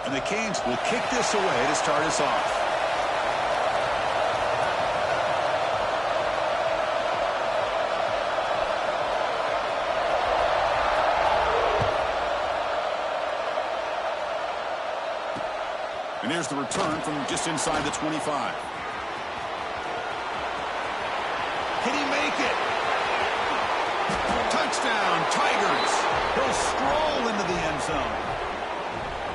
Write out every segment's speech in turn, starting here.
And the Canes will kick this away to start us off. And here's the return from just inside the 25. Can he make it? Touchdown, Tigers. He'll stroll into the end zone.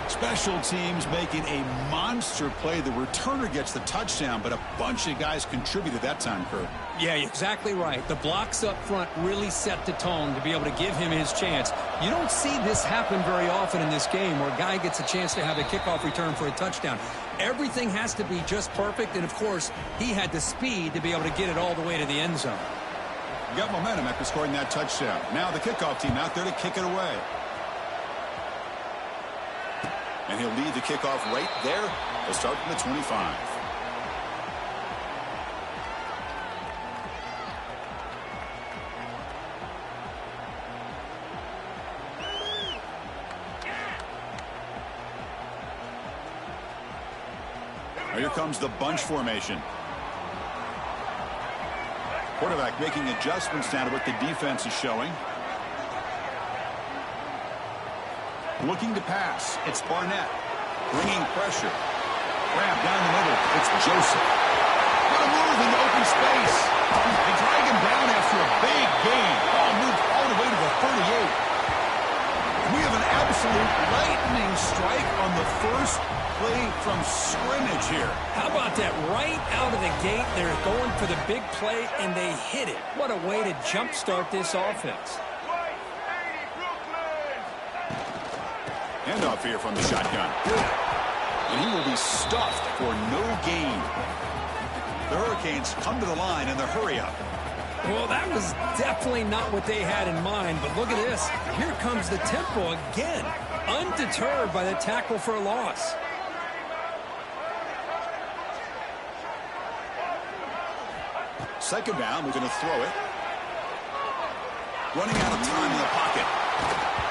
Special teams making a monster play. The returner gets the touchdown, but a bunch of guys contributed that time, Kurt. Yeah, exactly right. The blocks up front really set the tone to be able to give him his chance. You don't see this happen very often in this game where a guy gets a chance to have a kickoff return for a touchdown. Everything has to be just perfect, and of course, he had the speed to be able to get it all the way to the end zone. You got momentum after scoring that touchdown. Now the kickoff team out there to kick it away. And he'll lead the kickoff right there. He'll start from the 25. Now here comes the bunch formation. Quarterback making adjustments now to what the defense is showing. Looking to pass. It's Barnett. Bringing pressure. Grab down the middle. It's Joseph. What a move into open space. They drag him down after a big gain. Ball moved all the way to the 38. We have an absolute lightning strike on the first play from scrimmage here. How about that? Right out of the gate, they're going for the big play, and they hit it. What a way to jumpstart this offense. Handoff here from the shotgun. And he will be stuffed for no gain. The Hurricanes come to the line in the hurry-up. Well, that was definitely not what they had in mind, but look at this. Here comes the tempo again, undeterred by the tackle for a loss. Second down, we're going to throw it. Running out of time in the pocket.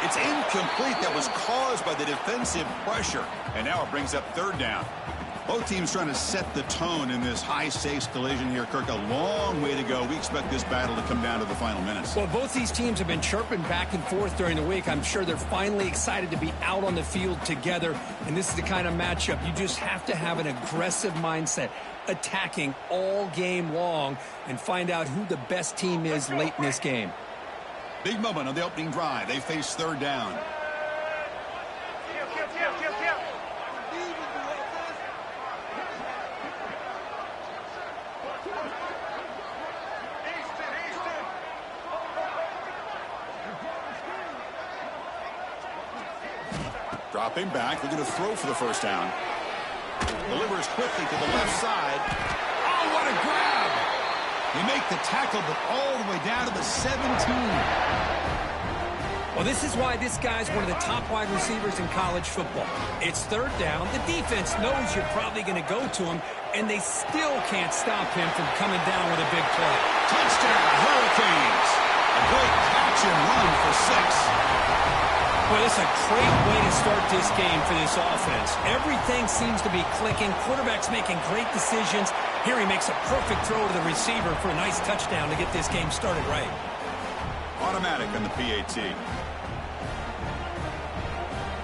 It's incomplete. That was caused by the defensive pressure. And now it brings up third down. Both teams trying to set the tone in this high-stakes collision here, Kirk. A long way to go. We expect this battle to come down to the final minutes. Well, both these teams have been chirping back and forth during the week. I'm sure they're finally excited to be out on the field together. And this is the kind of matchup you just have to have an aggressive mindset, attacking all game long, and find out who the best team is late in this game. Big moment on the opening drive. They face third down. Dropping back. We're going to throw for the first down. Delivers quickly to the left side. Oh, what a grab! They make the tackle, but all the way down to the 17. Well, this is why this guy's one of the top wide receivers in college football. It's third down. The defense knows you're probably going to go to him, and they still can't stop him from coming down with a big play. Touchdown, Hurricanes. A great catch and run for 6. Well, it's a great way to start this game for this offense. Everything seems to be clicking. Quarterback's making great decisions. Here he makes a perfect throw to the receiver for a nice touchdown to get this game started right. Automatic on the PAT.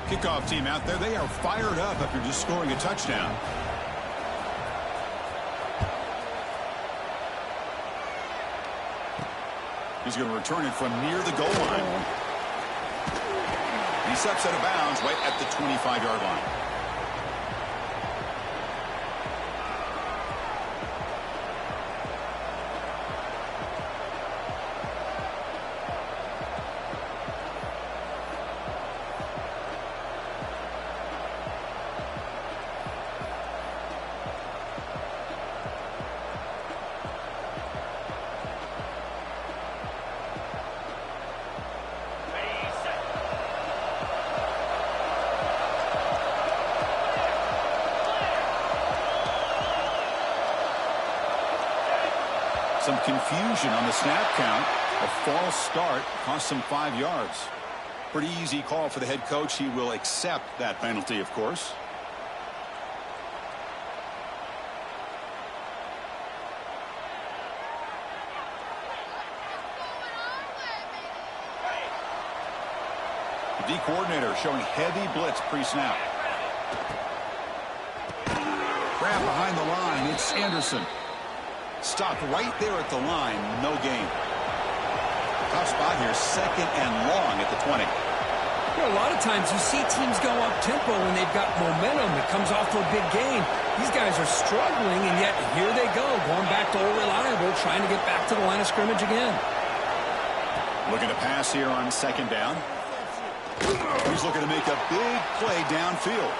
Kickoff team out there. They are fired up after just scoring a touchdown. He's going to return it from near the goal line. He steps out of bounds right at the 25-yard line. Some confusion on the snap count. A false start cost him 5 yards. Pretty easy call for the head coach. He will accept that penalty, of course. D coordinator showing heavy blitz pre-snap. Grab behind the line. It's Anderson. Stopped right there at the line. No gain. Tough spot here. Second and long at the 20. You know, a lot of times you see teams go up-tempo when they've got momentum. It comes off for a big gain. These guys are struggling, and yet here they go, going back to old reliable, trying to get back to the line of scrimmage again. Looking to pass here on second down. He's looking to make a big play downfield.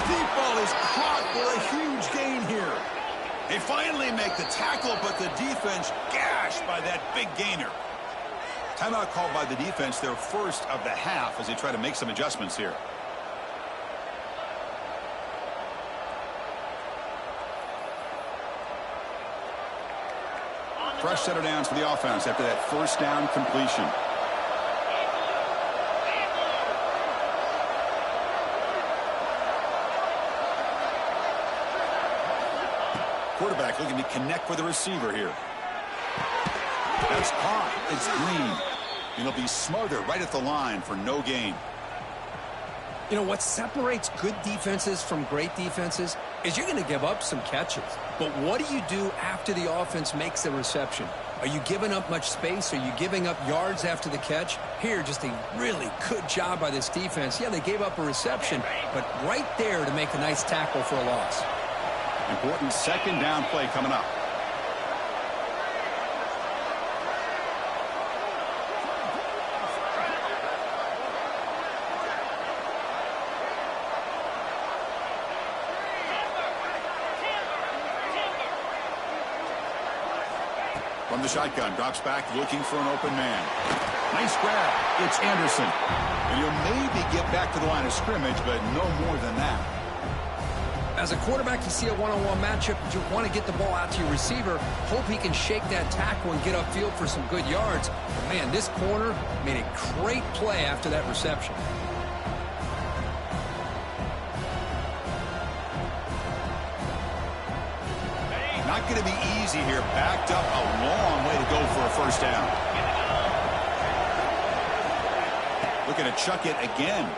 Deep ball is caught for a huge gain here. They finally make the tackle, but the defense gashed by that big gainer. Timeout called by the defense, their first of the half, as they try to make some adjustments here. Fresh set of downs for the offense after that first down completion. Quarterback looking to connect with the receiver here. That's caught. It's Green. And he'll be smarter right at the line for no gain. You know, what separates good defenses from great defenses is you're going to give up some catches. But what do you do after the offense makes a reception? Are you giving up much space? Are you giving up yards after the catch? Here, just a really good job by this defense. Yeah, they gave up a reception, but right there to make a nice tackle for a loss. Important second down play coming up. From the shotgun, drops back looking for an open man. Nice grab. It's Anderson. And he'll maybe get back to the line of scrimmage, but no more than that. As a quarterback, you see a one-on-one matchup, you want to get the ball out to your receiver, hope he can shake that tackle and get upfield for some good yards. But man, this corner made a great play after that reception. Not going to be easy here. Backed up a long way to go for a first down. Looking to chuck it again.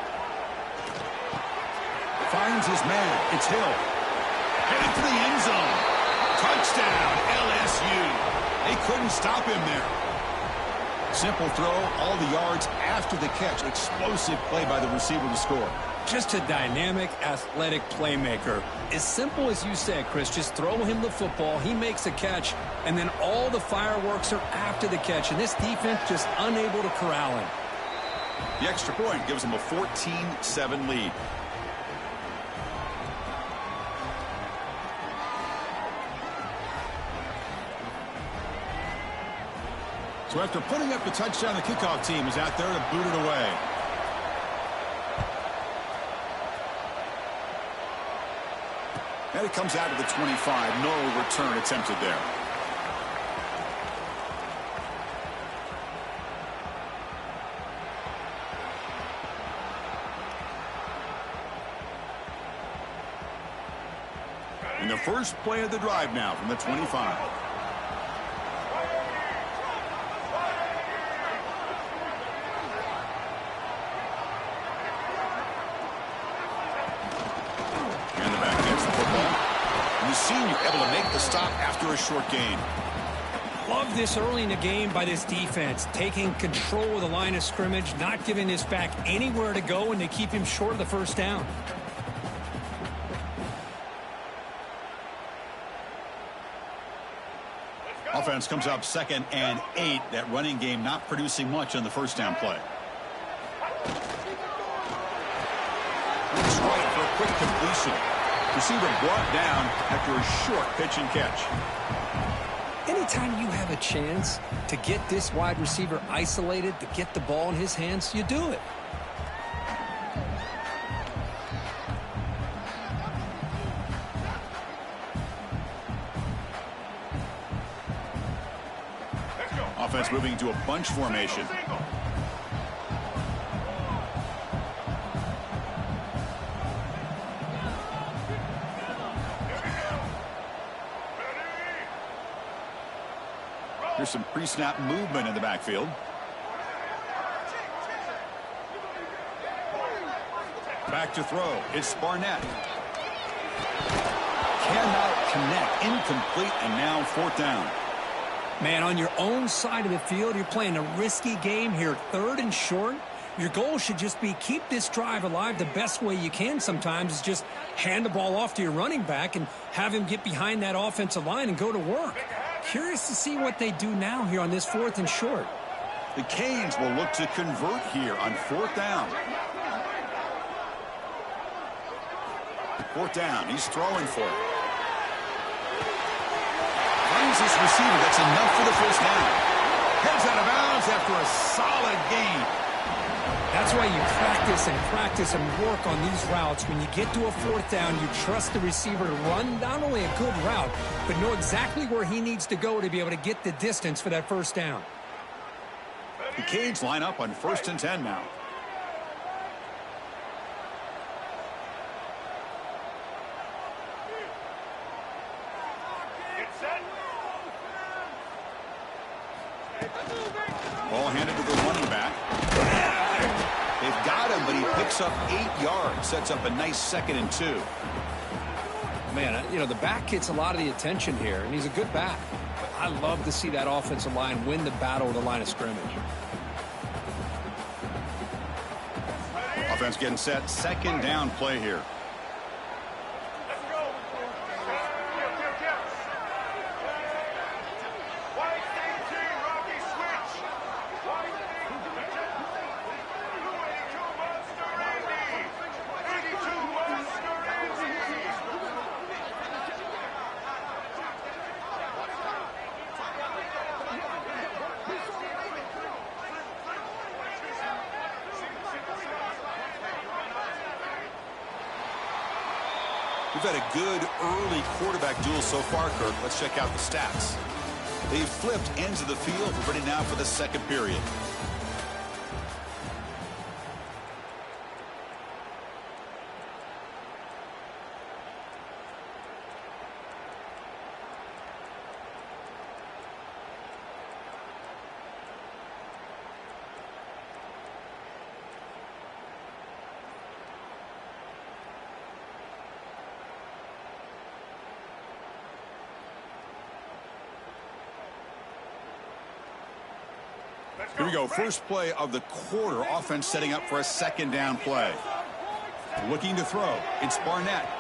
Finds his man. It's Hill. Headed for the end zone. Touchdown, LSU. They couldn't stop him there. Simple throw, all the yards after the catch. Explosive play by the receiver to score. Just a dynamic, athletic playmaker. As simple as you said, Chris, just throw him the football, he makes a catch, and then all the fireworks are after the catch, and this defense just unable to corral him. The extra point gives them a 14-7 lead. So after putting up the touchdown, the kickoff team is out there to boot it away. And it comes out of the 25. No return attempted there. And the first play of the drive now from the 25. Senior able to make the stop after a short gain. Love this early in the game by this defense, taking control of the line of scrimmage, not giving this back anywhere to go, and they keep him short of the first down. Offense comes up 2nd and 8. That running game not producing much on the first down play. Looks right for a quick completion. Receiver brought down after a short pitch and catch. Anytime you have a chance to get this wide receiver isolated, to get the ball in his hands, you do it. Offense moving to a bunch formation. Here's some pre-snap movement in the backfield. Back to throw. It's Barnett. Cannot connect. Incomplete, and now 4th down. Man, on your own side of the field, you're playing a risky game here. 3rd and short. Your goal should just be keep this drive alive the best way you can sometimes is just hand the ball off to your running back and have him get behind that offensive line and go to work. Curious to see what they do now here on this 4th and short. The Canes will look to convert here on 4th down. 4th down. He's throwing for it. Finds his receiver. That's enough for the 1st down. Heads out of bounds after a solid gain. That's why you practice and work on these routes. When you get to a 4th down, you trust the receiver to run not only a good route, but know exactly where he needs to go to be able to get the distance for that 1st down. The Canes line up on 1st and 10 now. Ball handed to the running back. They've got him, but he picks up 8 yards. Sets up a nice 2nd and 2. Man, you know, the back gets a lot of the attention here, and he's a good back. But I love to see that offensive line win the battle at the line of scrimmage. Offense getting set. 2nd down play here. We've had a good early quarterback duel so far, Kirk. Let's check out the stats. They've flipped ends of the field. We're ready now for the 2nd period. Here we go. First play of the quarter. Offense setting up for a 2nd down play. Looking to throw. It's Barnett.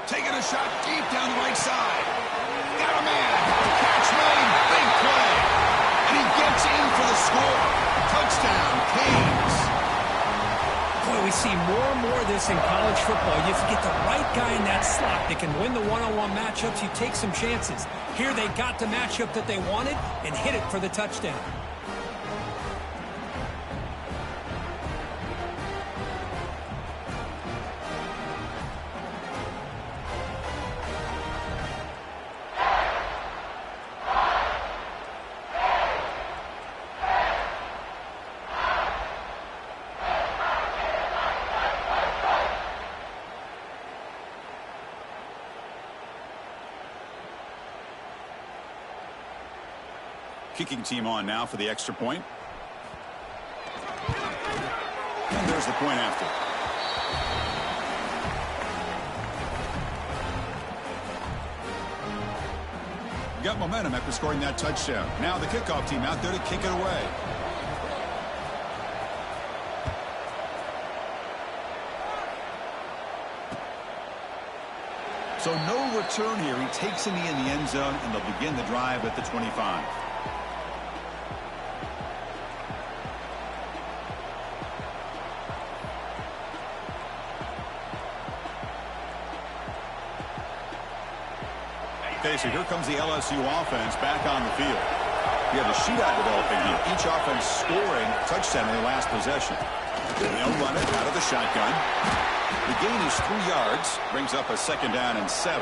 Taking a shot deep down the right side. Got a man. Catch made. Big play. And he gets in for the score. Touchdown, Canes. Boy, we see more and more of this in college football. You have to get the right guy in that slot that can win the one-on-one matchups. You take some chances. Here they got the matchup that they wanted and hit it for the touchdown. Kicking team on now for the extra point. And there's the point after. Got momentum after scoring that touchdown. Now the kickoff team out there to kick it away. So no return here. He takes in the end zone, and they'll begin the drive at the 25. Okay, so here comes the LSU offense back on the field. We have a shootout developing here. Each offense scoring a touchdown in their last possession. They'll run it out of the shotgun. The gain is 3 yards, brings up a 2nd down and 7.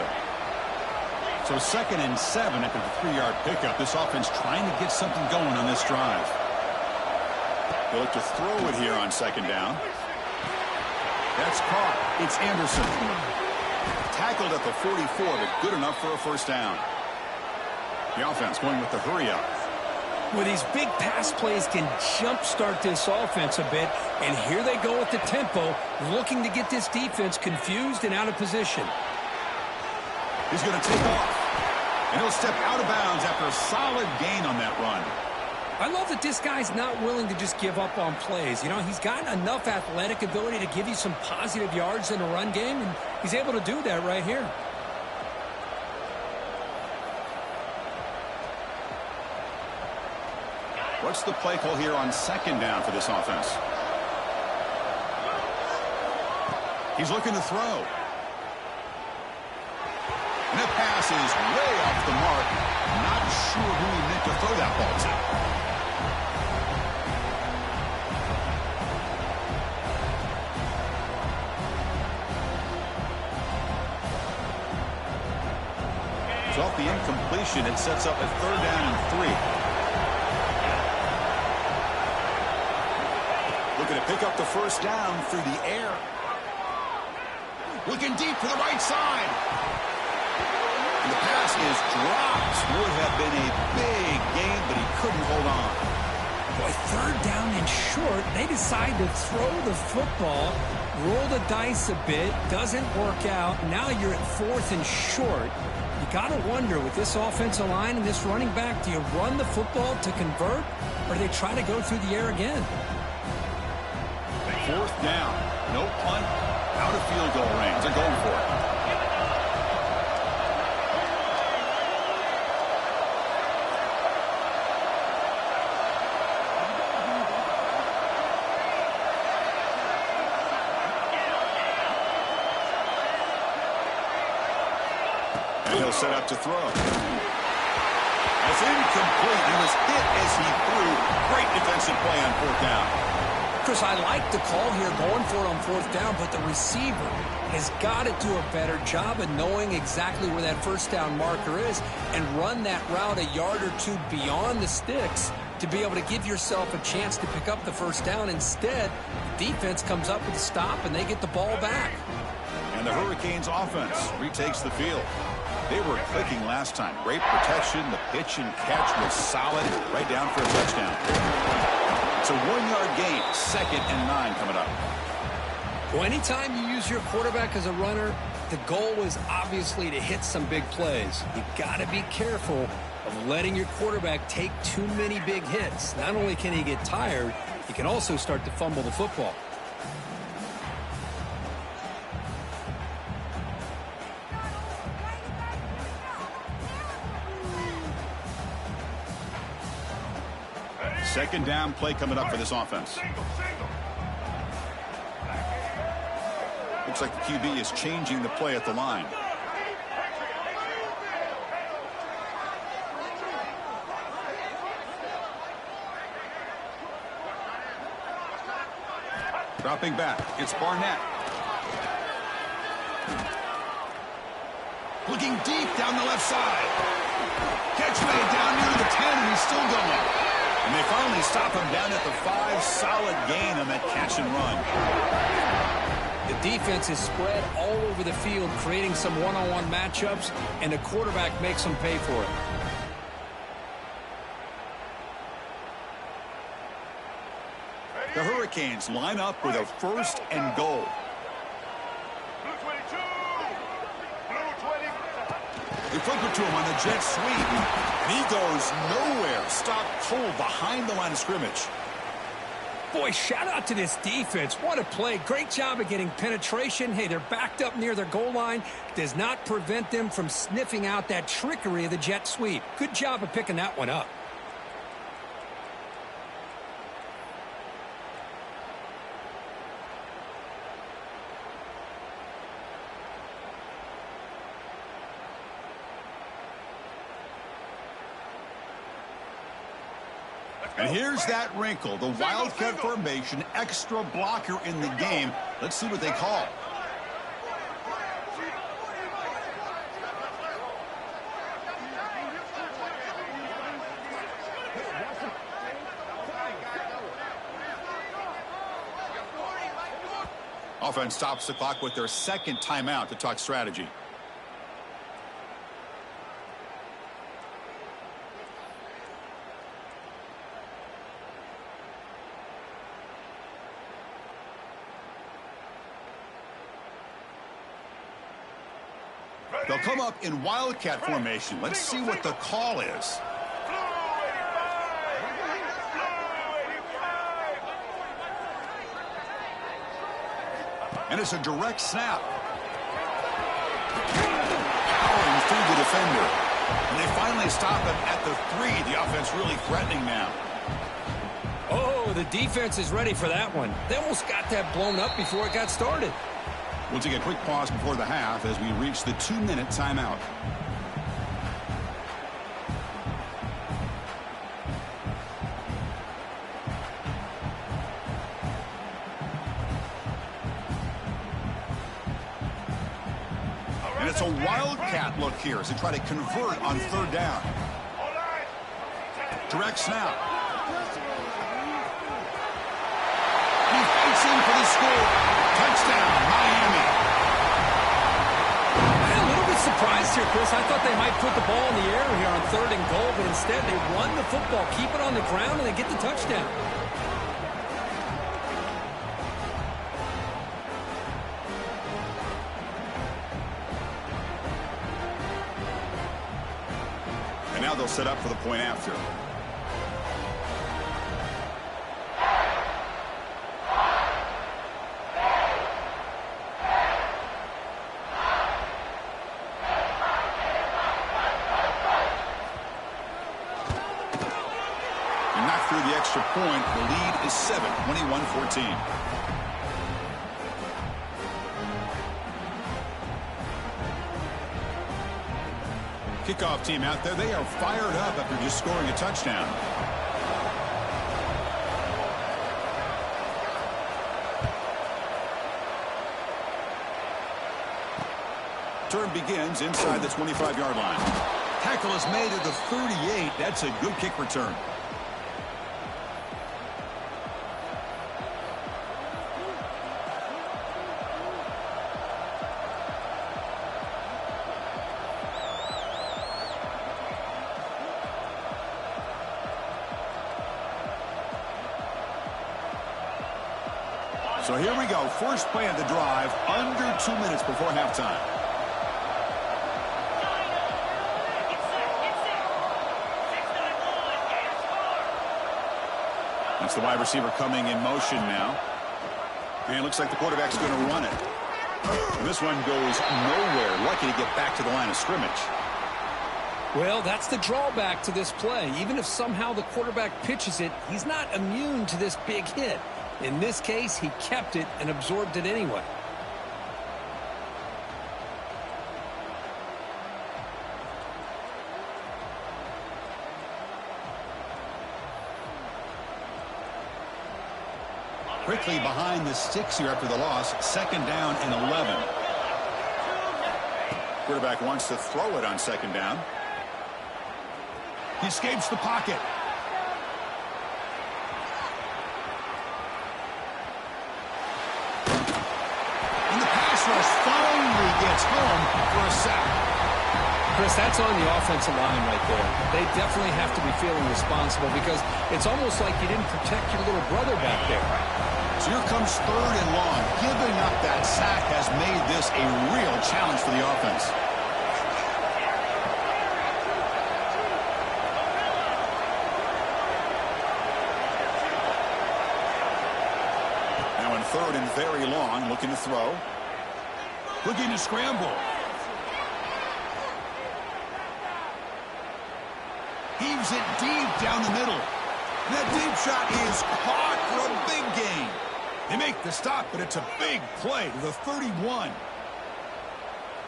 So 2nd and 7 after the 3-yard pickup. This offense trying to get something going on this drive. They'll look to throw it here on 2nd down. That's caught. It's Anderson. Tackled at the 44, but good enough for a 1st down. The offense going with the hurry up. Well, these big pass plays can jumpstart this offense a bit, and here they go with the tempo, looking to get this defense confused and out of position. He's going to take off, and he'll step out of bounds after a solid gain on that run. I love that this guy's not willing to just give up on plays. You know, he's got enough athletic ability to give you some positive yards in a run game, and he's able to do that right here. What's the play call here on second down for this offense? He's looking to throw. And that pass is way off the mark. Not sure who he meant to throw that ball to. So off the incompletion, it sets up a 3rd down and 3. Looking to pick up the 1st down through the air. Looking deep for the right side. And the pass is dropped. Would have been a big gain, but he couldn't hold on. Boy, 3rd down and short. They decide to throw the football, roll the dice a bit, doesn't work out. Now you're at 4th and short. You got to wonder, with this offensive line and this running back, do you run the football to convert, or do they try to go through the air again? 4th down. No punt. Out of field goal range. They're going for it. And he'll set up to throw. It's incomplete. He was hit as he threw. Great defensive play on 4th down. Chris, I like the call here, going for it on 4th down, but the receiver has got to do a better job of knowing exactly where that 1st down marker is and run that route a yard or two beyond the sticks to be able to give yourself a chance to pick up the 1st down. Instead, the defense comes up with a stop, and they get the ball back. And the Hurricanes offense retakes the field. They were clicking last time. Great protection. The pitch and catch was solid. Right down for a touchdown. It's a 1-yard gain. 2nd and 9 coming up. Well, anytime you use your quarterback as a runner, the goal is obviously to hit some big plays. You got to be careful of letting your quarterback take too many big hits. Not only can he get tired, he can also start to fumble the football. Second down play coming up for this offense. Looks like the QB is changing the play at the line. Dropping back, it's Barnett. Looking deep down the left side. Catch made down near the 10, and he's still going. And they finally stop him down at the 5. Solid gain on that catch and run. The defense is spread all over the field, creating some one-on-one matchups, and the quarterback makes them pay for it. The Hurricanes line up with a 1st and goal. They flip it to him on the jet sweep, and he goes nowhere. Stopped cold behind the line of scrimmage. Boy, shout out to this defense. What a play. Great job of getting penetration. Hey, they're backed up near their goal line. Does not prevent them from sniffing out that trickery of the jet sweep. Good job of picking that one up. And here's that wrinkle, the wildcat formation, extra blocker in the game. Let's see what they call. Offense stops the clock with their 2nd timeout to talk strategy. They'll come up in Wildcat formation. Let's see what the call is. And it's a direct snap. Powering through the defender. And they finally stop him at the 3. The offense really threatening now. Oh, the defense is ready for that one. They almost got that blown up before it got started. We'll take a quick pause before the half as we reach the 2-minute timeout. And it's a wildcat look here as they try to convert on 3rd down. Direct snap. He fights in for the score. Touchdown, Miami. I'm a little bit surprised here, Chris. I thought they might put the ball in the air here on 3rd and goal, but instead they run the football, keep it on the ground, and they get the touchdown. And now they'll set up for the point after. Through the extra point, the lead is 7, 21-14. Kickoff team out there, they are fired up after just scoring a touchdown. Turn begins inside the 25-yard line. Tackle is made at the 38. That's a good kick return. So here we go. First play of the drive, under 2 minutes before halftime. That's the wide receiver coming in motion now. And it looks like the quarterback's going to run it. And this one goes nowhere. Lucky to get back to the line of scrimmage. Well, that's the drawback to this play. Even if somehow the quarterback pitches it, he's not immune to this big hit. In this case, he kept it and absorbed it anyway. Quickly behind the sticks here after the loss. 2nd down and 11. Quarterback wants to throw it on 2nd down. He escapes the pocket. Finally gets home for a sack. Chris, that's on the offensive line right there. They definitely have to be feeling responsible because it's almost like you didn't protect your little brother back there. So here comes 3rd and long. Giving up that sack has made this a real challenge for the offense. Now in 3rd and very long, looking to throw. Looking to scramble. Heaves it deep down the middle. That deep shot is caught for a big gain. They make the stop, but it's a big play to the 31.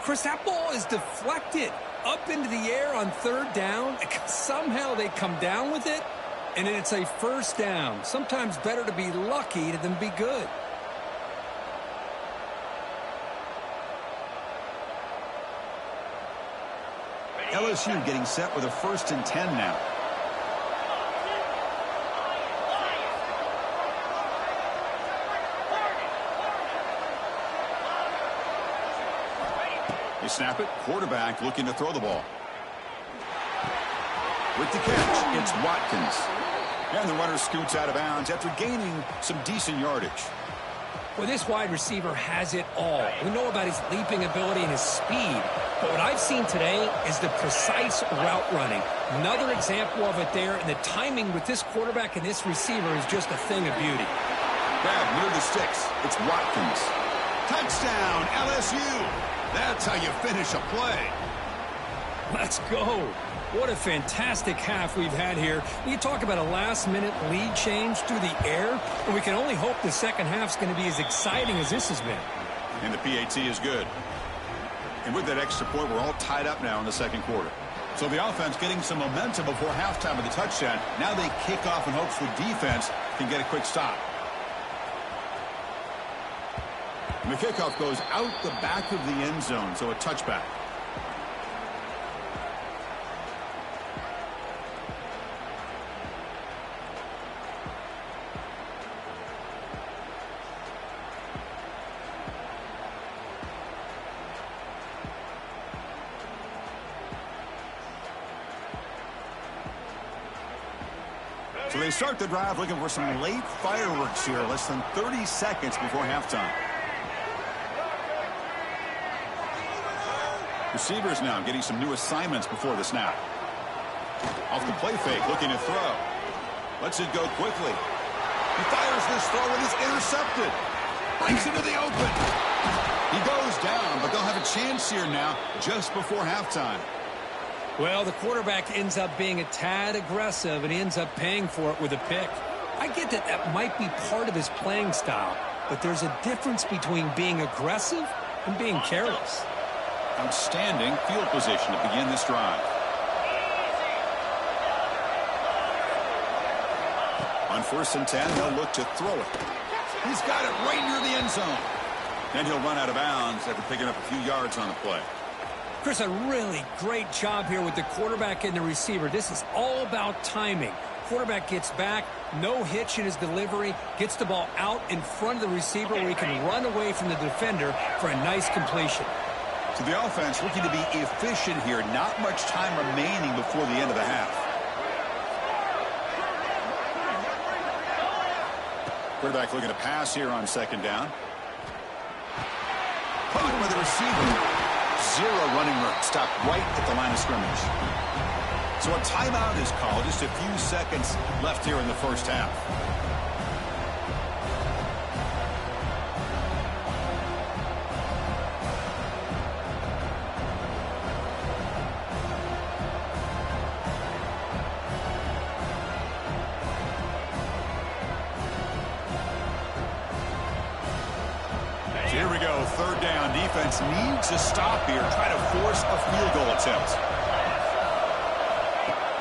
Chris, that ball is deflected up into the air on 3rd down. Somehow they come down with it, and it's a 1st down. Sometimes better to be lucky than be good. LSU getting set with a 1st and 10 now. They snap it. Quarterback looking to throw the ball. With the catch, it's Watkins. And the runner scoots out of bounds after gaining some decent yardage. Well, this wide receiver has it all. We know about his leaping ability and his speed. But what I've seen today is the precise route running. Another example of it there, and the timing with this quarterback and this receiver is just a thing of beauty. Grab near the sticks. It's Watkins. Touchdown, LSU. That's how you finish a play. Let's go. What a fantastic half we've had here. You talk about a last-minute lead change through the air, and we can only hope the second half's going to be as exciting as this has been. And the PAT is good. And with that extra point, we're all tied up now in the second quarter. So the offense getting some momentum before halftime with the touchdown. Now they kick off in hopes the defense can get a quick stop. And the kickoff goes out the back of the end zone, so a touchback. So they start the drive looking for some late fireworks here, less than 30 seconds before halftime. Receivers now getting some new assignments before the snap. Off the play fake, looking to throw. Lets it go quickly. He fires this throw and it's intercepted. Breaks into the open. He goes down, but they'll have a chance here now just before halftime. Well, the quarterback ends up being a tad aggressive, and he ends up paying for it with a pick. I get that that might be part of his playing style, but there's a difference between being aggressive and being careless. Outstanding field position to begin this drive. On 1st and 10, they'll look to throw it. He's got it right near the end zone. Then he'll run out of bounds after picking up a few yards on the play. Chris, a really great job here with the quarterback and the receiver. This is all about timing. Quarterback gets back, no hitch in his delivery, gets the ball out in front of the receiver where he can run away from the defender for a nice completion. So the offense looking to be efficient here. Not much time remaining before the end of the half. Quarterback looking to pass here on 2nd down. Caught by the receiver. Zero running room. Stopped right at the line of scrimmage. So a timeout is called. Just a few seconds left here in the first half. Here we go, 3rd down. Defense needs a stop here. Try to force a field goal attempt.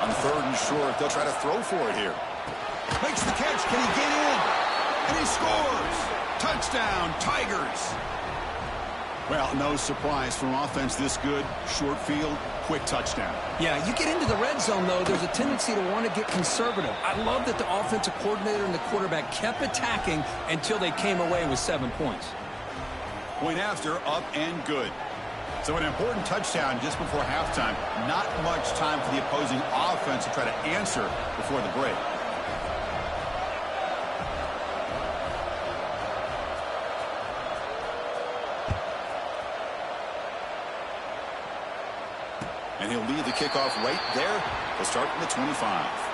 On 3rd and short, they'll try to throw for it here. Makes the catch. Can he get in? And he scores. Touchdown, Tigers. Well, no surprise from offense this good. Short field, quick touchdown. Yeah, you get into the red zone, though, there's a tendency to want to get conservative. I love that the offensive coordinator and the quarterback kept attacking until they came away with 7 points. Point after, up and good. So an important touchdown just before halftime. Not much time for the opposing offense to try to answer before the break. And he'll lead the kickoff right there. They'll start from the 25.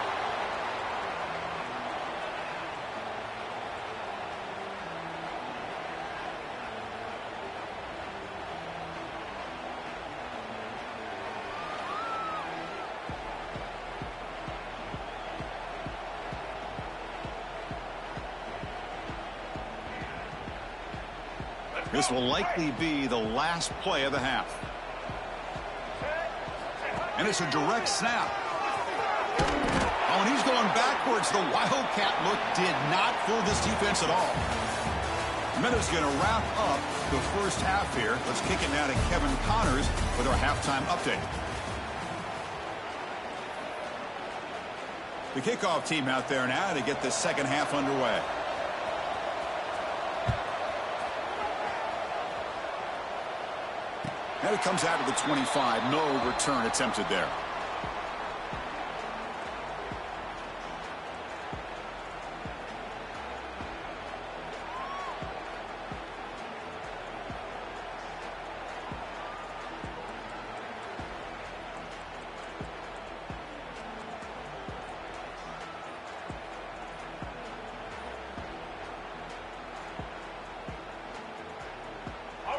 This will likely be the last play of the half. And it's a direct snap. Oh, and he's going backwards. The Wildcat look did not fool this defense at all. Meadows going to wrap up the first half here. Let's kick it now to Kevin Connors with our halftime update. The kickoff team out there now to get the second half underway. And it comes out of the 25. No return attempted there.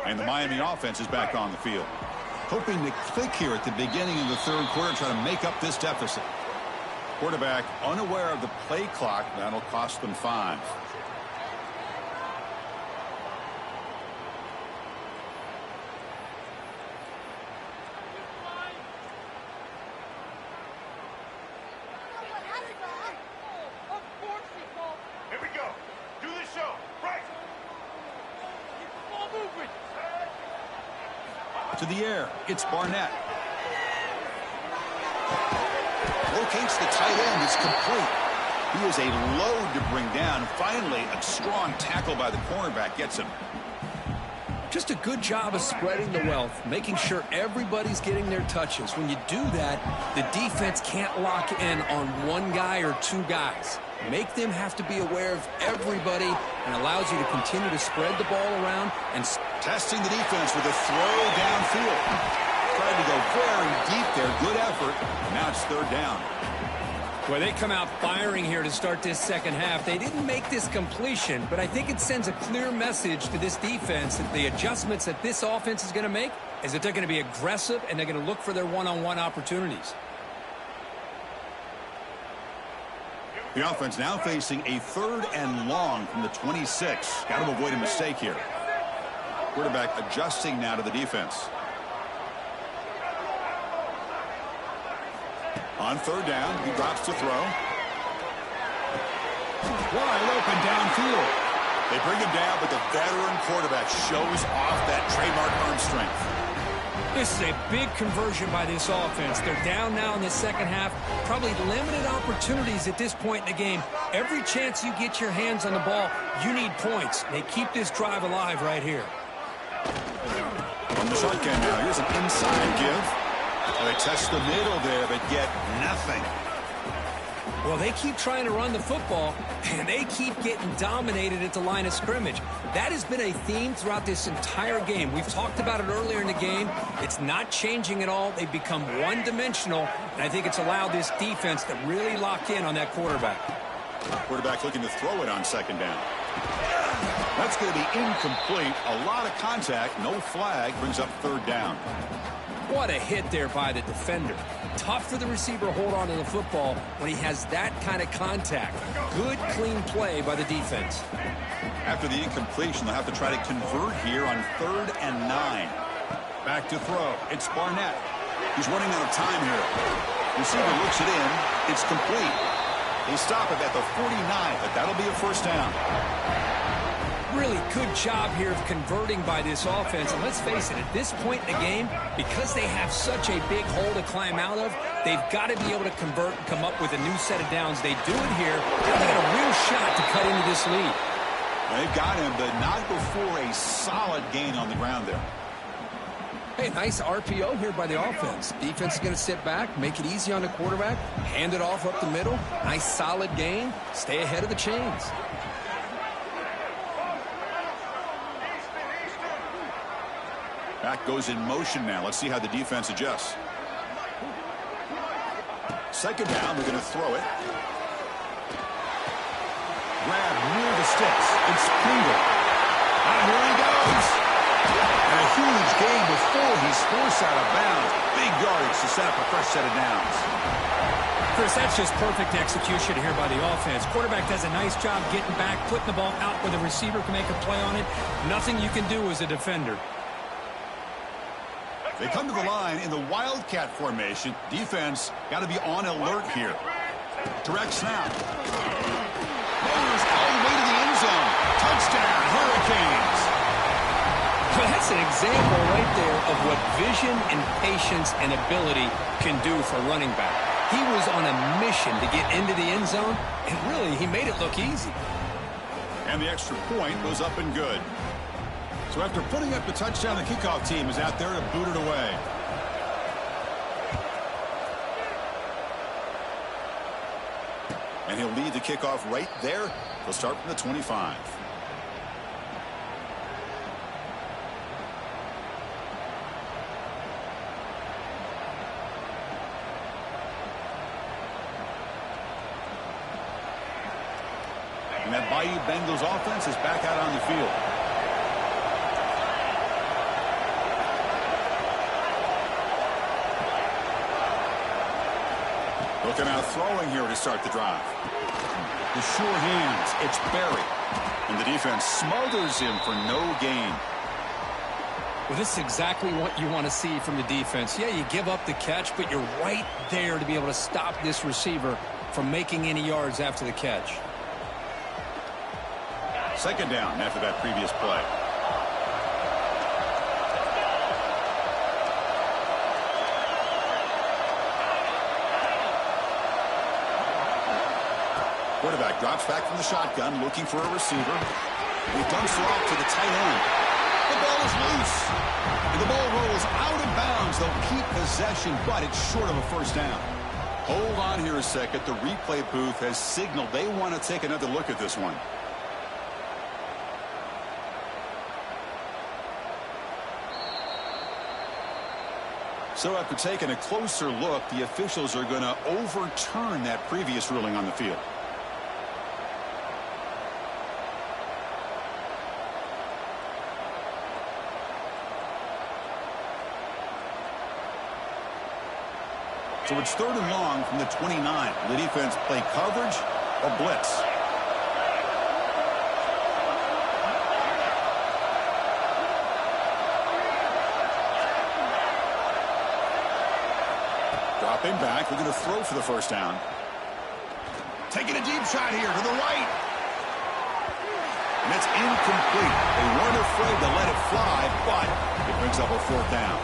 And the Miami offense is back on the field. Hoping to click here at the beginning of the third quarter, try to make up this deficit. Quarterback unaware of the play clock. That'll cost them 5. Here we go. Do the show. Right. Ball movement. To the air. It's Barnett. Locates the tight end. It's complete. He is a load to bring down. Finally, a strong tackle by the cornerback gets him. Just a good job of spreading the wealth, making sure everybody's getting their touches. When you do that, the defense can't lock in on one guy or two guys. Make them have to be aware of everybody and allows you to continue to spread the ball around and testing the defense with a throw downfield. Tried to go very deep there. Good effort. Now it's third down. Well, they come out firing here to start this second half. They didn't make this completion, but I think it sends a clear message to this defense that the adjustments that this offense is going to make is that they're going to be aggressive and they're going to look for their one-on-one opportunities. The offense now facing a 3rd and long from the 26. Got to avoid a mistake here. Quarterback adjusting now to the defense. On 3rd down, he drops to throw. Wide open downfield. They bring him down, but the veteran quarterback shows off that trademark arm strength. This is a big conversion by this offense. They're down now in the second half. Probably limited opportunities at this point in the game. Every chance you get your hands on the ball, you need points. They keep this drive alive right here. On the shotgun now, here's an inside give. They test the middle there, but get nothing. Well, they keep trying to run the football, and they keep getting dominated at the line of scrimmage. That has been a theme throughout this entire game. We've talked about it earlier in the game. It's not changing at all. They've become one-dimensional, and I think it's allowed this defense to really lock in on that quarterback. Quarterback looking to throw it on 2nd down. That's going to be incomplete. A lot of contact. No flag. Brings up 3rd down. What a hit there by the defender. Tough for the receiver to hold on to the football when he has that kind of contact. Good, clean play by the defense. After the incompletion, they'll have to try to convert here on 3rd and 9. Back to throw. It's Barnett. He's running out of time here. Receiver looks it in. It's complete. They stop it at the 49, but that'll be a 1st down. Really good job here of converting by this offense. And let's face it, at this point in the game, because they have such a big hole to climb out of, they've got to be able to convert and come up with a new set of downs. They do it here. They got a real shot to cut into this lead. They've got him, but not before a solid gain on the ground there. Hey, nice RPO here by the offense. Defense is going to sit back, make it easy on the quarterback, hand it off up the middle. Nice solid gain. Stay ahead of the chains. Back goes in motion now. Let's see how the defense adjusts. 2nd down, they're going to throw it. Grab near the sticks. It's Pringle. And here he goes. And a huge gain before he's forced out of bounds. Big yardage to set up a fresh set of downs. Chris, that's just perfect execution here by the offense. Quarterback does a nice job getting back, putting the ball out where the receiver can make a play on it. Nothing you can do as a defender. They come to the line in the Wildcat formation. Defense got to be on alert here. Direct snap. Motors all the way to the end zone. Touchdown, Hurricanes. Well, that's an example right there of what vision and patience and ability can do for running back. He was on a mission to get into the end zone, and really, he made it look easy. And the extra point goes up and good. So after putting up the touchdown, the kickoff team is out there to boot it away. And he'll lead the kickoff right there. He'll start from the 25. And that Bayou Bengals offense is back out on the field. Looking out throwing here to start the drive. The sure hands. It's Barry. And the defense smothers him for no gain. Well, this is exactly what you want to see from the defense. Yeah, you give up the catch, but you're right there to be able to stop this receiver from making any yards after the catch. Second down after that previous play. Quarterback drops back from the shotgun, looking for a receiver. He dumps it off to the tight end. The ball is loose. And the ball rolls out of bounds. They'll keep possession, but it's short of a first down. Hold on here a second. The replay booth has signaled they want to take another look at this one. So after taking a closer look, the officials are going to overturn that previous ruling on the field. So it's 3rd and long from the 29. The defense play coverage or blitz. Dropping back. We're going to throw for the first down. Taking a deep shot here to the right. And it's incomplete. They weren't afraid to let it fly, but it brings up a 4th down.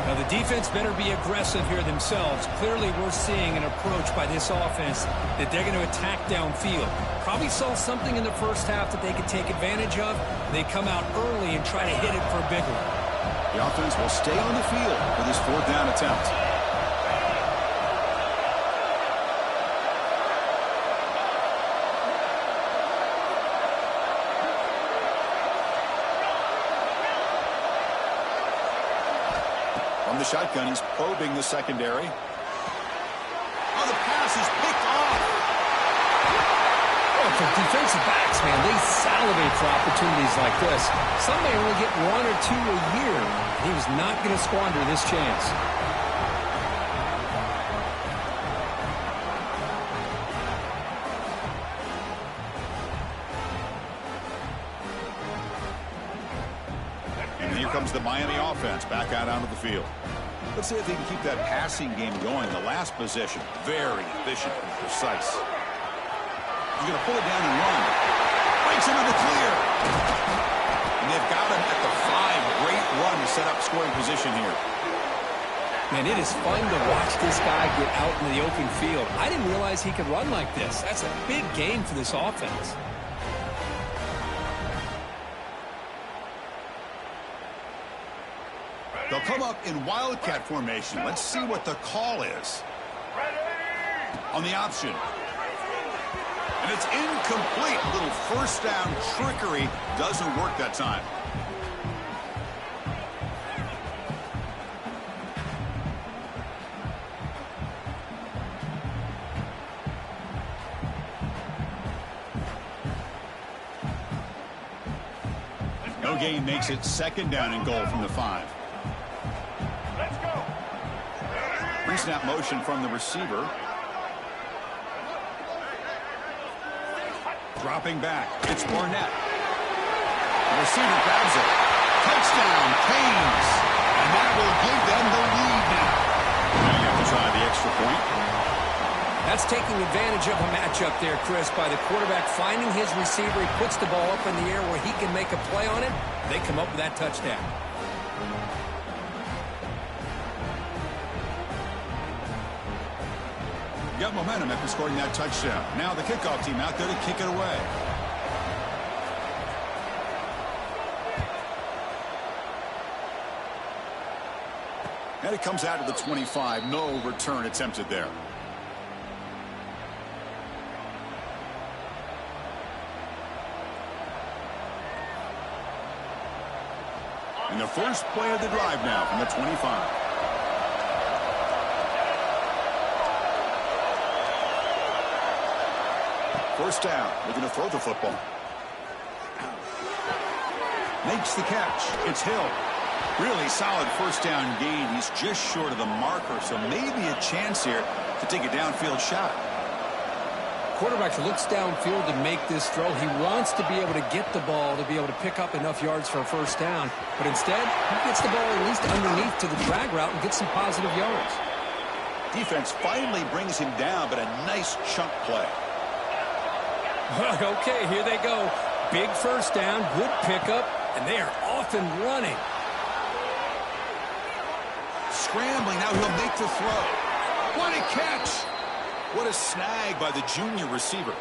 Now, the defense better be aggressive here themselves. Clearly, we're seeing an approach by this offense that they're going to attack downfield. Probably saw something in the first half that they could take advantage of. They come out early and try to hit it for a big one. The offense will stay on the field for this 4th down attempt. The shotgun, he's probing the secondary. Oh, the pass is picked off. Oh, for defensive backs, man, they salivate for opportunities like this. Some may only get 1 or 2 a year. He was not going to squander this chance. And here comes the Miami offense back out onto the field. Let's see if they can keep that passing game going. The last possession, very efficient and precise. He's going to pull it down and run. Breaks into the clear. And they've got him at the 5. Great run to set up scoring position here. Man, it is fun to watch this guy get out in the open field. I didn't realize he could run like this. That's a big game for this offense. They'll come up in wildcat formation. Let's see what the call is. On the option. And it's incomplete. A little first down trickery doesn't work that time. No gain makes it 2nd down and goal from the 5. Pre-snap motion from the receiver. Dropping back. It's Barnett. The receiver grabs it. Touchdown, Canes. And that will give them the lead now. Now you have to try the extra point. That's taking advantage of a matchup there, Chris, by the quarterback finding his receiver. He puts the ball up in the air where he can make a play on it. They come up with that touchdown. Got momentum after scoring that touchdown. Now the kickoff team out there to kick it away. And it comes out to the 25. No return attempted there. And the first play of the drive now from the 25. First down. They're going to throw the football. Makes the catch. It's Hill. Really solid first down gain. He's just short of the marker, so maybe a chance here to take a downfield shot. Quarterback looks downfield to make this throw. He wants to be able to get the ball to be able to pick up enough yards for a first down. But instead, he gets the ball at least underneath to the drag route and gets some positive yards. Defense finally brings him down, but a nice chunk play. Okay, here they go. Big first down, good pickup, and they are off and running. Scrambling, now he'll make the throw. What a catch! What a snag by the junior receiver.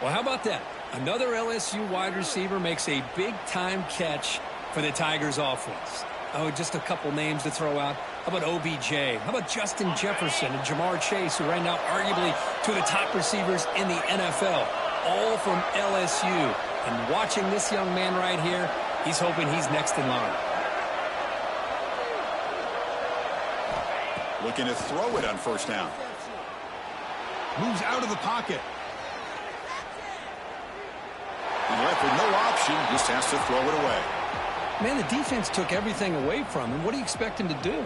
Well, how about that? Another LSU wide receiver makes a big-time catch for the Tigers offense. Oh, just a couple names to throw out. How about OBJ? How about Justin Jefferson and Jamar Chase, who right now arguably two of the top receivers in the NFL, all from LSU. And watching this young man right here, he's hoping he's next in line. Looking to throw it on first down. Moves out of the pocket. And left with no option, just has to throw it away. Man, the defense took everything away from him. What do you expect him to do?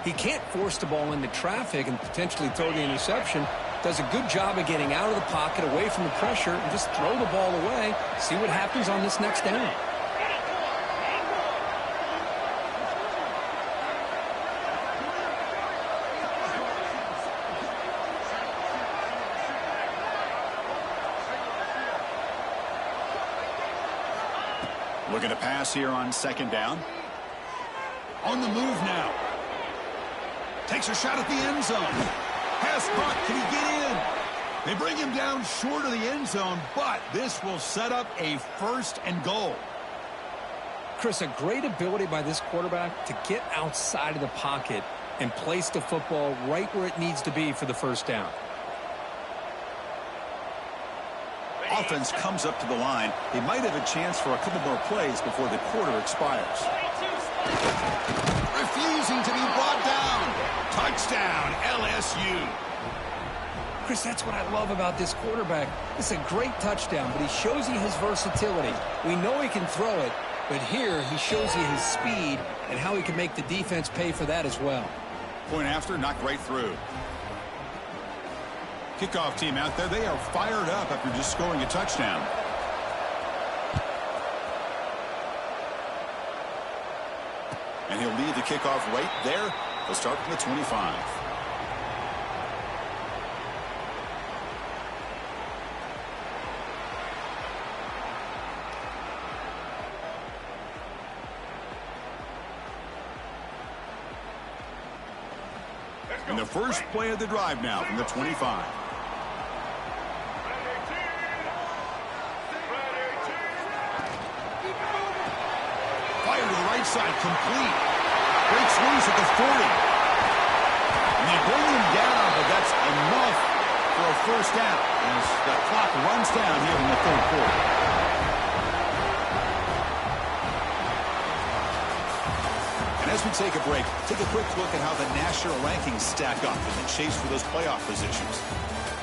He can't force the ball into traffic and potentially throw the interception. Does a good job of getting out of the pocket, away from the pressure, and just throw the ball away. See what happens on this next down. Looking to pass here on second down. On the move now. Takes a shot at the end zone. Pass caught. Can he get in? They bring him down short of the end zone, but this will set up a first and goal. Chris, a great ability by this quarterback to get outside of the pocket and place the football right where it needs to be for the first down. Offense comes up to the line. They might have a chance for a couple more plays before the quarter expires. Refusing to be brought down. Touchdown, LSU. Chris, that's what I love about this quarterback. It's a great touchdown, but he shows you his versatility. We know he can throw it, but here he shows you his speed and how he can make the defense pay for that as well. Point after, knocked right through. Kickoff team out there, they are fired up after just scoring a touchdown. And he'll lead the kickoff right there. They'll start from the 25. And the first play of the drive now from the 25. Fire to the right side, complete. Breaks loose at the 40. And they bring him down, but that's enough for a first down as the clock runs down here in the third quarter. And as we take a break, take a quick look at how the national rankings stack up in the chase for those playoff positions.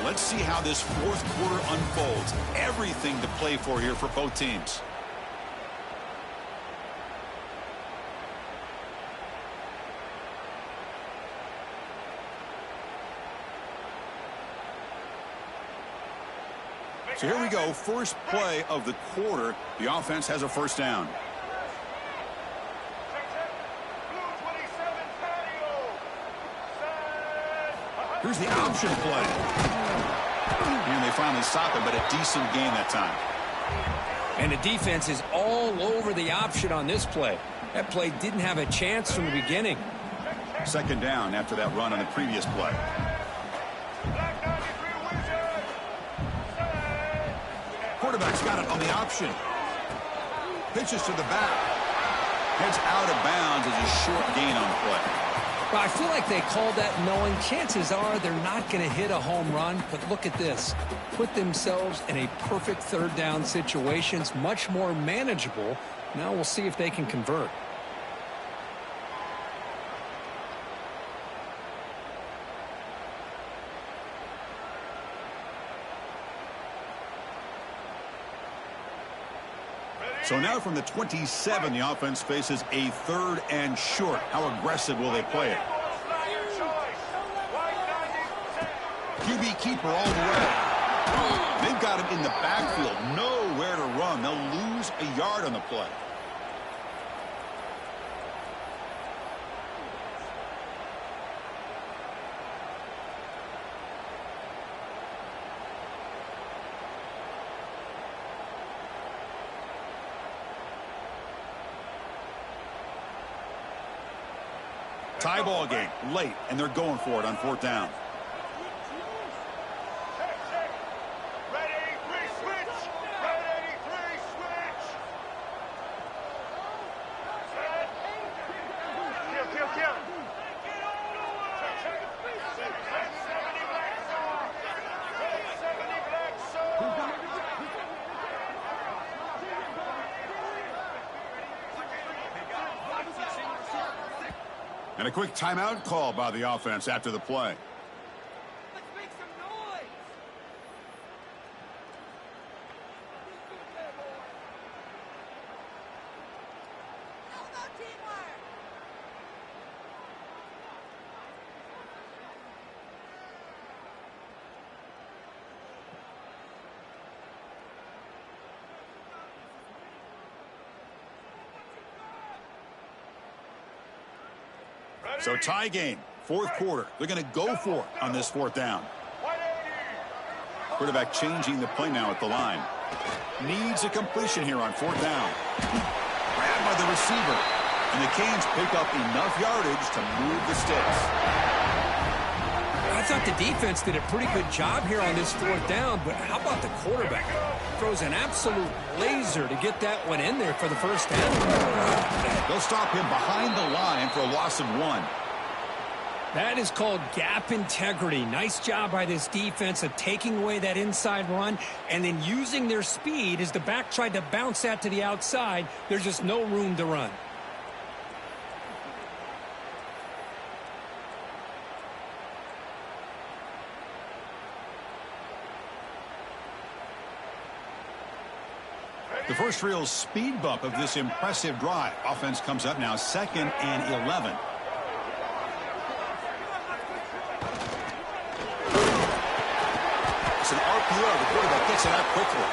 Let's see how this fourth quarter unfolds. Everything to play for here for both teams. So here we go, first play of the quarter. The offense has a first down. Here's the option play. And they finally stop it, but a decent game that time. And the defense is all over the option on this play. That play didn't have a chance from the beginning. Second down after that run on the previous play. Quarterback's got it on the option. Pitches to the back. Heads out of bounds as a short gain on the play. Well, I feel like they called that knowing chances are they're not going to hit a home run. But look at this. Put themselves in a perfect third down situation. It's much more manageable. Now we'll see if they can convert. So now from the 27, the offense faces a third and short. How aggressive will they play it? keeper all the way. They've got him in the backfield. Nowhere to run. They'll lose a yard on the play. Tie ball game, late, and they're going for it on 4th down. Red 83, switch! Red 83, switch! Kill. Red 70 black zone! Red 70 black zone! And a quick timeout call by the offense after the play. Let's make some noise! How about teamwork? So tie game, 4th quarter. They're going to go for it on this 4th down. 180! Quarterback changing the play now at the line. Needs a completion here on 4th down. Grabbed by the receiver. And the Canes pick up enough yardage to move the sticks. I thought the defense did a pretty good job here on this 4th down, but how about the quarterback? Throws an absolute laser to get that one in there for the first down. They'll stop him behind the line for a loss of 1. That is called gap integrity. Nice job by this defense of taking away that inside run and then using their speed as the back tried to bounce that to the outside. There's just no room to run. The first real speed bump of this impressive drive. Offense comes up now 2nd and 11. It's an RPO. The quarterback gets it out quickly.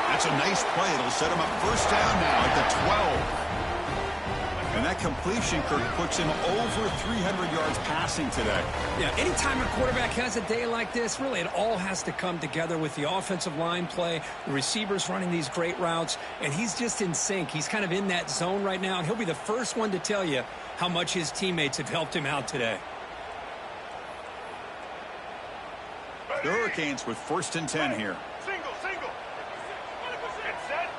That's a nice play. It'll set him up 1st down now at the 12. And that completion, Kirk, puts him over 300 yards passing today. Yeah, anytime a quarterback has a day like this, really it all has to come together with the offensive line play, the receivers running these great routes, and he's just in sync. He's kind of in that zone right now, and he'll be the first one to tell you how much his teammates have helped him out today. The Hurricanes with 1st and 10 here. Single. Get set.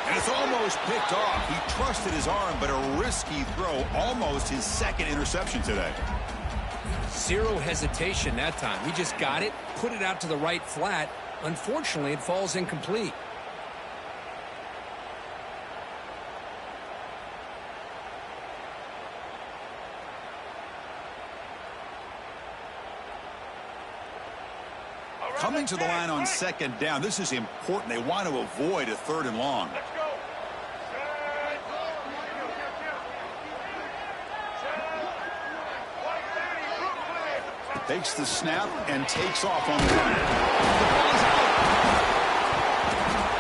And it's almost picked off. He trusted his arm, but a risky throw. Almost his 2nd interception today. Zero hesitation that time. He just got it, put it out to the right flat. Unfortunately, it falls incomplete. Coming to the line on 2nd down. This is important. They want to avoid a 3rd and long. Let's go. Takes the snap and takes off on the run. The ball is out.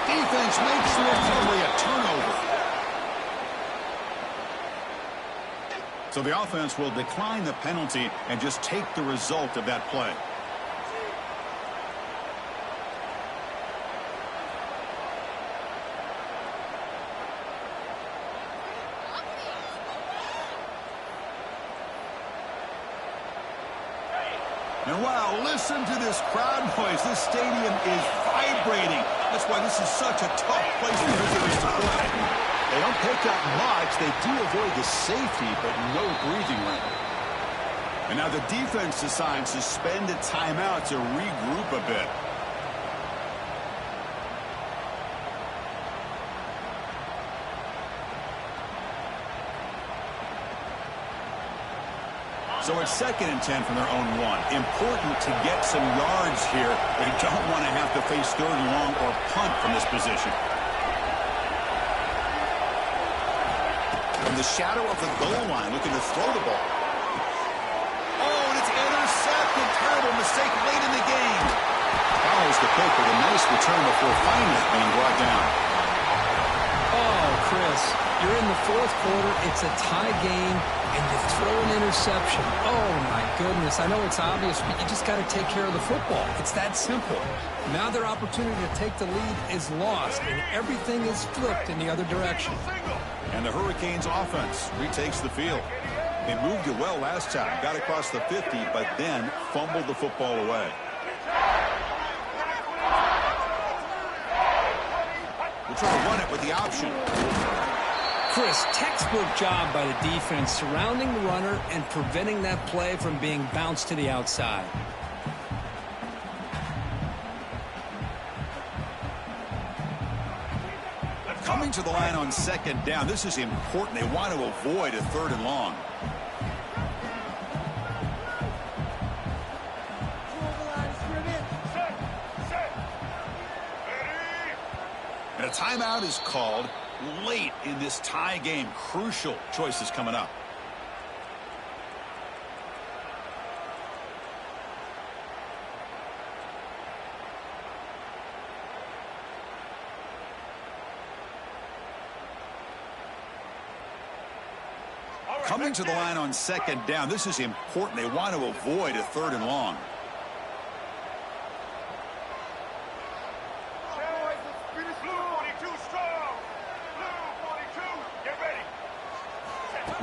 Defense makes the recovery a turnover. So the offense will decline the penalty and just take the result of that play. And wow, listen to this crowd noise. This stadium is vibrating. That's why this is such a tough place for visitors to play. They don't pick up much. They do avoid the safety, but no breathing room. And now the defense decides to spend a timeout to regroup a bit. So it's 2nd and 10 from their own 1. Important to get some yards here. They don't want to have to face 3rd and long or punt from this position. From the shadow of the goal line, looking to throw the ball. Oh, mistake late in the game. Follows the pick with a nice return before finally being brought down. Oh, Chris, you're in the fourth quarter. It's a tie game, and you throw an interception. Oh, my goodness. I know it's obvious, but you just got to take care of the football. It's that simple. Now their opportunity to take the lead is lost, and everything is flipped in the other direction. And the Hurricanes offense retakes the field. They moved it well last time, got across the 50, but then fumbled the football away. We'll try to run it with the option. Chris, textbook job by the defense surrounding the runner and preventing that play from being bounced to the outside. Coming to the line on second down. This is important. They want to avoid a 3rd and long. And a timeout is called late in this tie game. Crucial choices coming up. Coming to the line on second down. This is important. They want to avoid a 3rd and long.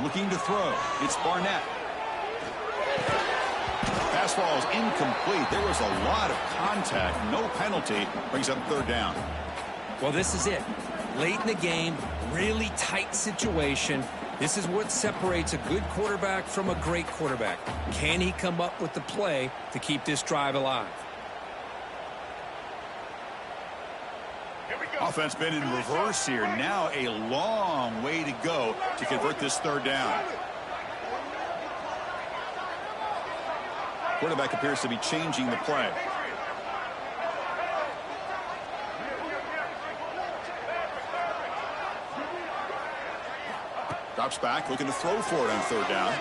Looking to throw. It's Barnett. Pass ball is incomplete. There was a lot of contact. No penalty. Brings up 3rd down. Well, this is it. Late in the game, really tight situation. This is what separates a good quarterback from a great quarterback. Can he come up with the play to keep this drive alive? Offense been in reverse here. Now a long way to go to convert this 3rd down. Quarterback appears to be changing the play. Drops back, looking to throw for it on 3rd down.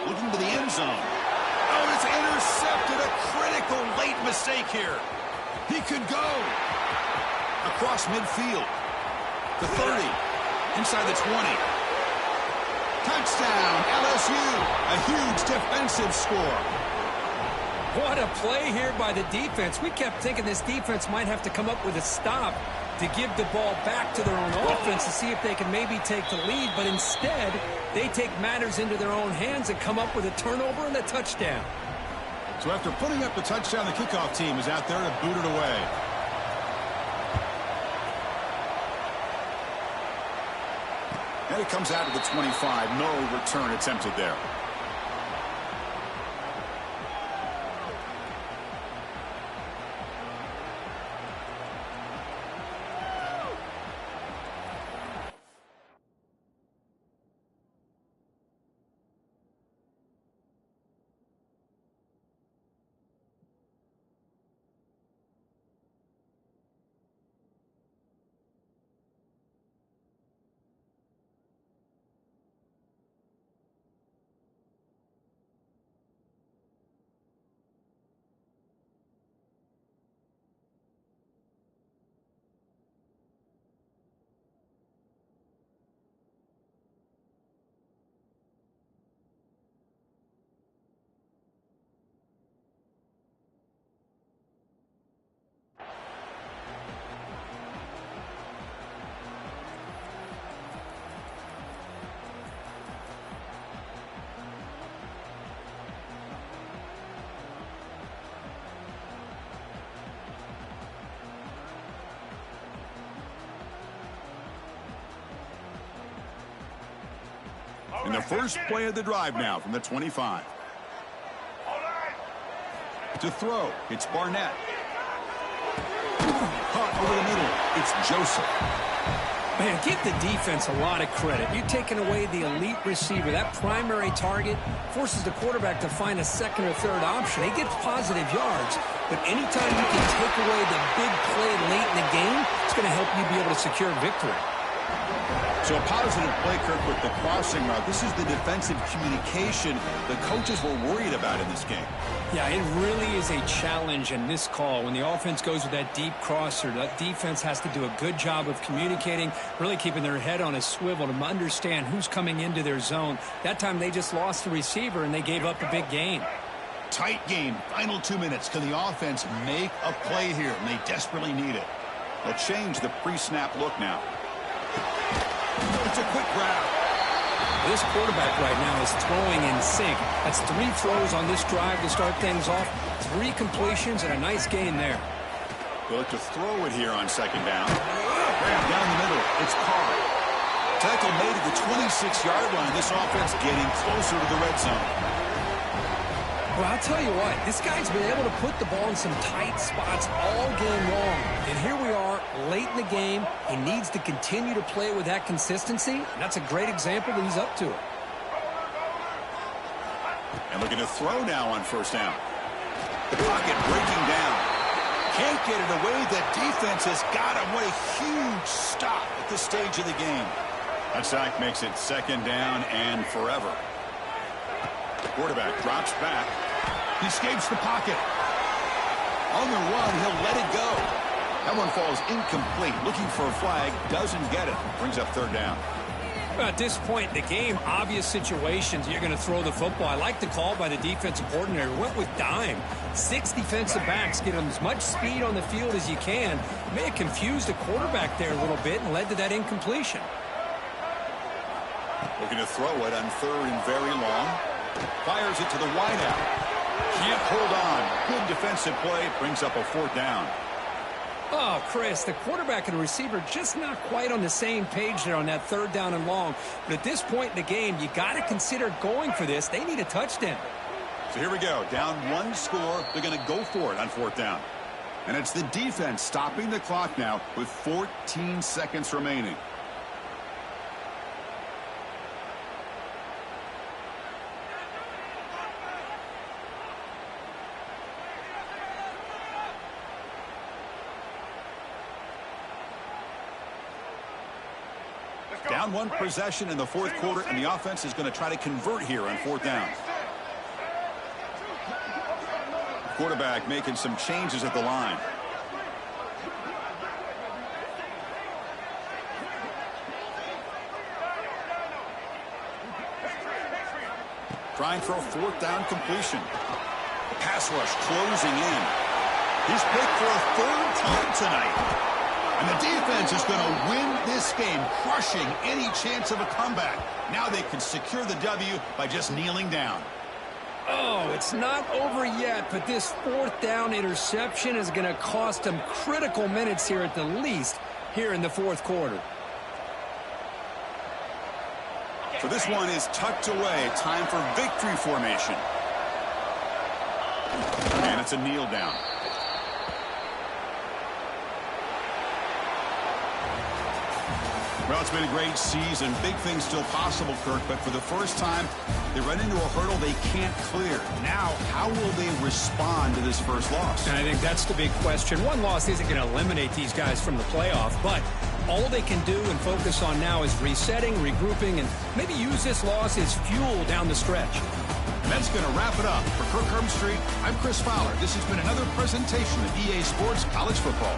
Looking to the end zone. Oh, it's intercepted. A critical late mistake here. He could go. Across midfield. The 30. Inside the 20. Touchdown, LSU. A huge defensive score. What a play here by the defense. We kept thinking this defense might have to come up with a stop to give the ball back to their own offense to see if they can maybe take the lead, but instead they take matters into their own hands and come up with a turnover and a touchdown. So after putting up the touchdown, the kickoff team is out there to boot it away. And it comes out to the 25. No return attempted there. And the first play of the drive now from the 25. To throw, it's Barnett. Caught over the middle, it's Joseph. Man, give the defense a lot of credit. You're taking away the elite receiver. That primary target forces the quarterback to find a 2nd or 3rd option. He gets positive yards, but anytime you can take away the big play late in the game, it's going to help you be able to secure victory. So a positive play, Kirk, with the crossing route. This is the defensive communication the coaches were worried about in this game. Yeah, it really is a challenge in this call. When the offense goes with that deep crosser, that defense has to do a good job of communicating, really keeping their head on a swivel to understand who's coming into their zone. That time they just lost the receiver and they gave up a big gain. Tight game. Final 2 minutes. Can the offense make a play here? And they desperately need it. They'll change the pre-snap look now. It's a quick grab. This quarterback right now is throwing in sync. That's 3 throws on this drive to start things off. 3 completions and a nice gain there. They'll look to throw it here on second down. Grab down the middle. It's Carr. Tackle made at the 26-yard line. This offense getting closer to the red zone. Well, I'll tell you what, this guy's been able to put the ball in some tight spots all game long. And here we are, late in the game. He needs to continue to play with that consistency. And that's a great example that he's up to it. And looking to throw now on first down. The pocket breaking down. Can't get it away. That defense has got him. What a huge stop at this stage of the game. That sack makes it second down and forever. Quarterback drops back. He escapes the pocket. On the run, he'll let it go. That one falls incomplete. Looking for a flag, doesn't get it. Brings up third down. Well, at this point in the game, obvious situations, you're going to throw the football. I like the call by the defensive coordinator. Went with dime. 6 defensive backs. Get them as much speed on the field as you can. May have confused the quarterback there a little bit and led to that incompletion. Looking to throw it on third and very long. Fires it to the wideout. Can't hold on. Good defensive play. Brings up a fourth down. Oh, Chris, the quarterback and receiver just not quite on the same page there on that third down and long. But at this point in the game, you got to consider going for this. They need a touchdown. So here we go. Down 1 score. They're going to go for it on fourth down. And it's the defense stopping the clock now with 14 seconds remaining. Down 1 possession in the fourth quarter, and the offense is going to try to convert here on fourth down. Quarterback making some changes at the line. Trying for a fourth down completion. Pass rush closing in. He's picked for a 3rd time tonight. And the defense is going to win this game, crushing any chance of a comeback. Now they can secure the W by just kneeling down. Oh, it's not over yet, but this 4th down interception is going to cost them critical minutes here at the least here in the 4th quarter. So this one is tucked away. Time for victory formation. And it's a kneel down. Well, it's been a great season. Big things still possible, Kirk, but for the first time, they run into a hurdle they can't clear. Now, how will they respond to this first loss? And I think that's the big question. One loss isn't going to eliminate these guys from the playoff, but all they can do and focus on now is resetting, regrouping, and maybe use this loss as fuel down the stretch. And that's going to wrap it up. For Kirk Herbstreit, I'm Chris Fowler. This has been another presentation of EA Sports College Football.